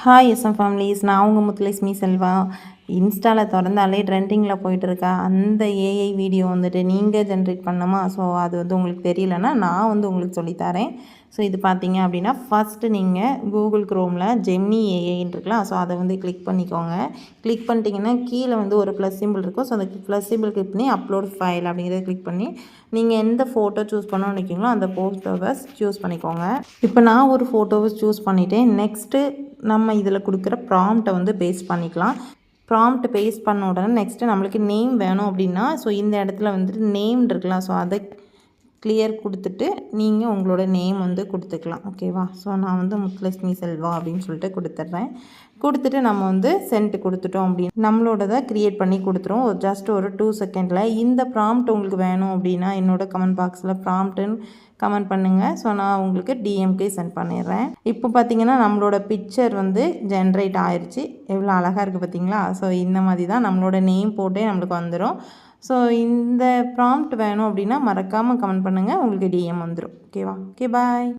Hi SM families, நான் உங்கள் முத்துலட்சுமி செல்வா. இன்ஸ்டாவில் திறந்தாலே ட்ரெண்டிங்கில் போயிட்டுருக்கா அந்த ஏஐ வீடியோ வந்துட்டு நீங்கள் ஜென்ரேட் பண்ணணுமா? ஸோ அது வந்து உங்களுக்கு தெரியலன்னா நான் வந்து உங்களுக்கு சொல்லித்தரேன். ஸோ இது பார்த்தீங்க அப்படின்னா ஃபஸ்ட்டு நீங்கள் கூகுள் க்ரோமில் ஜெமினி ஏஐன்னு இருக்கலாம். ஸோ அதை வந்து கிளிக் பண்ணிக்கோங்க. கிளிக் பண்ணிட்டீங்கன்னா கீழே வந்து ஒரு ப்ளஸ் சிம்பிள் இருக்கும். ஸோ அந்த ப்ளஸ் சிம்பிள் கிளிக் பண்ணி அப்லோட் ஃபைல் அப்படிங்கிறத கிளிக் பண்ணி நீங்கள் எந்த ஃபோட்டோ சூஸ் பண்ணணும்னு நினைக்கிறீங்களோ அந்த ஃபோட்டோவை சூஸ் பண்ணிக்கோங்க. இப்போ நான் ஒரு ஃபோட்டோவை சூஸ் பண்ணிவிட்டேன். நெக்ஸ்ட்டு நம்ம இதில் கொடுக்குற ப்ராம்ப்டை வந்து பேஸ்ட் பண்ணிக்கலாம். ப்ராம்ப்ட் பேஸ்ட் பண்ண உடனே நெக்ஸ்ட்டு நம்மளுக்கு நேம் வேணும் அப்படின்னா ஸோ இந்த இடத்துல வந்துட்டு நேம் இருக்கலாம். ஸோ அதை கிளியர் கொடுத்துட்டு நீங்கள் உங்களோட நேம் வந்து கொடுத்துக்கலாம். ஓகேவா? ஸோ நான் வந்து முத்துலட்சுமி செல்வா அப்படின்னு சொல்லிட்டு கொடுத்துட்றேன். கொடுத்துட்டு நம்ம வந்து சென்ட் கொடுத்துட்டோம் அப்படின்னு நம்மளோடதை க்ரியேட் பண்ணி கொடுத்துரும். ஜஸ்ட் ஒரு 2 செகண்டில். இந்த ப்ராம்ப்ட் உங்களுக்கு வேணும் அப்படின்னா என்னோடய கமெண்ட் பாக்ஸில் ப்ராம்ப்ட்டுன்னு கமெண்ட் பண்ணுங்கள். ஸோ நான் உங்களுக்கு டிஎம்கே சென்ட் பண்ணிடுறேன். இப்போ பார்த்தீங்கன்னா நம்மளோட பிக்சர் வந்து ஜென்ரேட் ஆயிடுச்சு. எவ்வளோ அழகாக இருக்குது பார்த்தீங்களா? ஸோ இந்த மாதிரி தான் நம்மளோட நேம் போட்டே நம்மளுக்கு வந்துடும். ஸோ இந்த ப்ராம்ப்ட் வேணும் அப்படின்னா மறக்காமல் கமெண்ட் பண்ணுங்கள். உங்களுக்கு டிஎம் வந்துடும். ஓகேவா? ஓகே, பாய்.